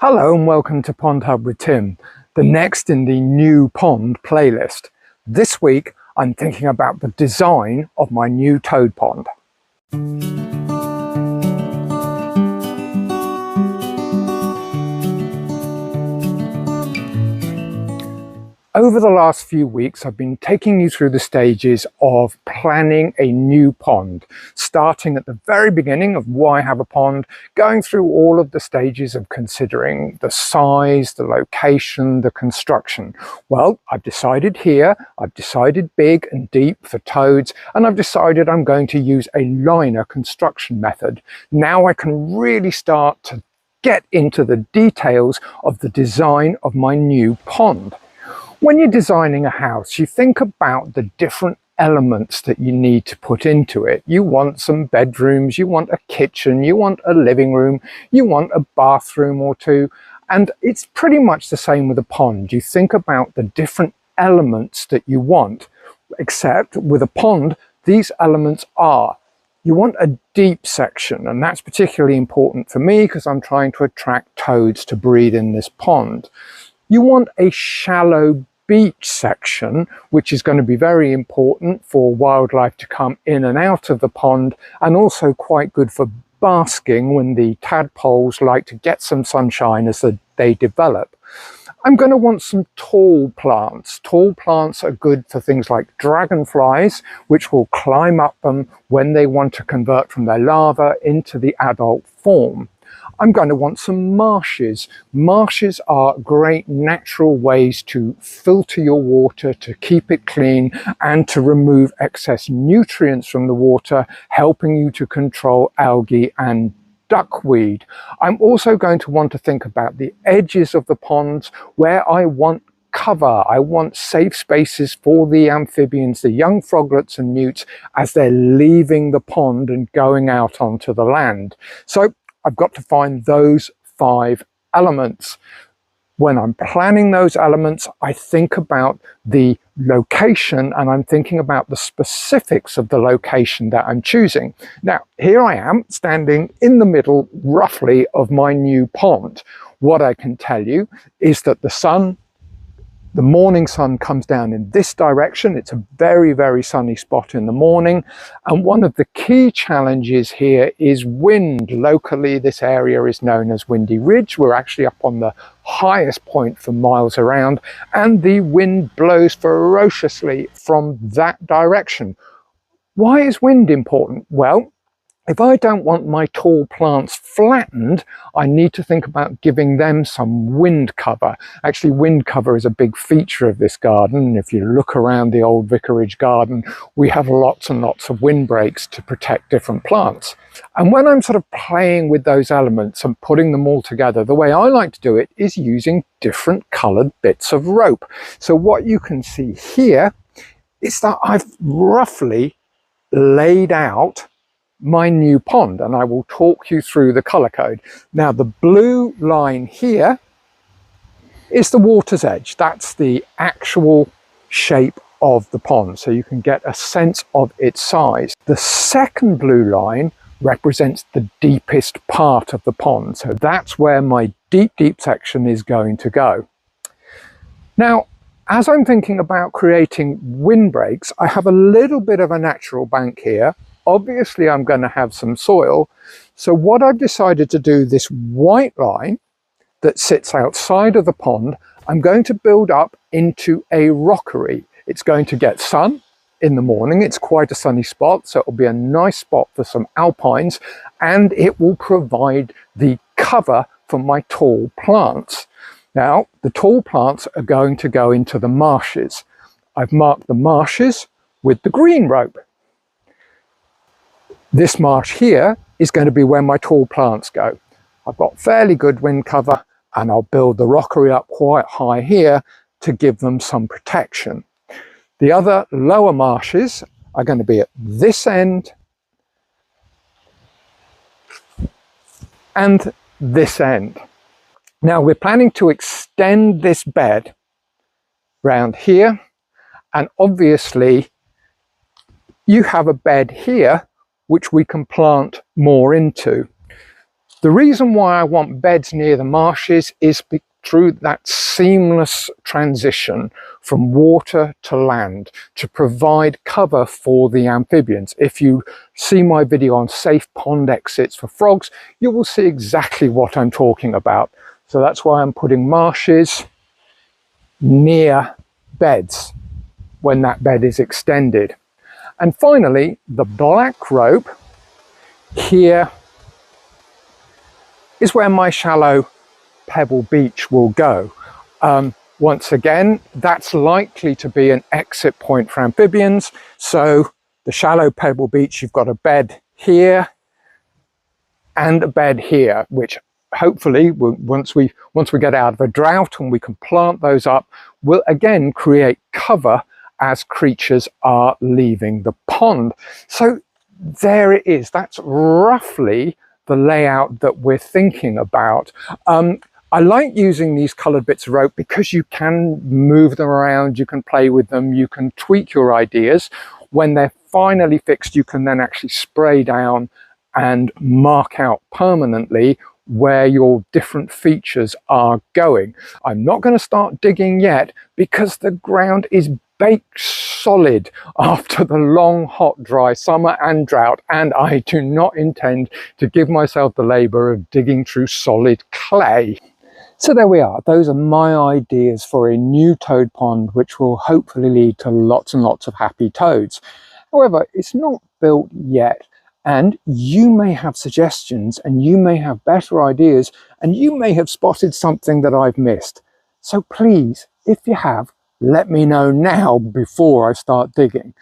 Hello and welcome to PondHub with Tim, the next in the new pond playlist. This week I'm thinking about the design of my new toad pond. Over the last few weeks, I've been taking you through the stages of planning a new pond, starting at the very beginning of why have a pond, going through all of the stages of considering the size, the location, the construction. Well, I've decided here, I've decided big and deep for toads, and I've decided I'm going to use a liner construction method. Now I can really start to get into the details of the design of my new pond. When you're designing a house, you think about the different elements that you need to put into it. You want some bedrooms, you want a kitchen, you want a living room, you want a bathroom or two, and it's pretty much the same with a pond. You think about the different elements that you want, except with a pond, these elements are: you want a deep section, and that's particularly important for me because I'm trying to attract toads to breed in this pond. You want a shallow beach section, which is going to be very important for wildlife to come in and out of the pond, and also quite good for basking when the tadpoles like to get some sunshine as they develop. I'm going to want some tall plants. Tall plants are good for things like dragonflies, which will climb up them when they want to convert from their larva into the adult form. I'm going to want some marshes. Marshes are great natural ways to filter your water, to keep it clean, and to remove excess nutrients from the water, helping you to control algae and duckweed. I'm also going to want to think about the edges of the ponds where I want cover. I want safe spaces for the amphibians, the young froglets and newts, as they're leaving the pond and going out onto the land. So I've got to find those 5 elements. When I'm planning those elements, I think about the location and I'm thinking about the specifics of the location that I'm choosing. Now, here I am standing in the middle, roughly, of my new pond. What I can tell you is that the morning sun comes down in this direction. It's a very, very sunny spot in the morning. And one of the key challenges here is wind. Locally, this area is known as Windy Ridge. We're actually up on the highest point for miles around, and the wind blows ferociously from that direction. Why is wind important? Well, if I don't want my tall plants flattened, I need to think about giving them some wind cover. Actually, wind cover is a big feature of this garden. If you look around the old vicarage garden, we have lots and lots of windbreaks to protect different plants. And when I'm sort of playing with those elements and putting them all together, the way I like to do it is using different colored bits of rope. So what you can see here is that I've roughly laid out my new pond, and I will talk you through the color code. Now, the blue line here is the water's edge. That's the actual shape of the pond, so you can get a sense of its size. The second blue line represents the deepest part of the pond, so that's where my deep section is going to go. Now, as I'm thinking about creating windbreaks, I have a little bit of a natural bank here. Obviously, I'm going to have some soil. So what I've decided to do, this white line that sits outside of the pond, I'm going to build up into a rockery. It's going to get sun in the morning. It's quite a sunny spot, so it'll be a nice spot for some alpines, and it will provide the cover for my tall plants. Now, the tall plants are going to go into the marshes. I've marked the marshes with the green rope. This marsh here is going to be where my tall plants go. I've got fairly good wind cover, and I'll build the rockery up quite high here to give them some protection. The other lower marshes are going to be at this end and this end. Now, we're planning to extend this bed round here, and obviously you have a bed here which we can plant more into. The reason why I want beds near the marshes is through that seamless transition from water to land to provide cover for the amphibians. If you see my video on safe pond exits for frogs, you will see exactly what I'm talking about. So that's why I'm putting marshes near beds when that bed is extended. And finally, the black rope here is where my shallow pebble beach will go. Once again, that's likely to be an exit point for amphibians. So the shallow pebble beach, you've got a bed here and a bed here, which hopefully once we get out of a drought and we can plant those up, will again create cover as creatures are leaving the pond. So there it is. That's roughly the layout that we're thinking about. I like using these coloured bits of rope because you can move them around, you can play with them, you can tweak your ideas. When they're finally fixed, you can then actually spray down and mark out permanently where your different features are going. I'm not going to start digging yet because the ground is baked solid after the long, hot, dry summer and drought, and I do not intend to give myself the labour of digging through solid clay. So there we are. Those are my ideas for a new toad pond, which will hopefully lead to lots and lots of happy toads. However, it's not built yet, and you may have suggestions and you may have better ideas and you may have spotted something that I've missed. So please, if you have, let me know now before I start digging.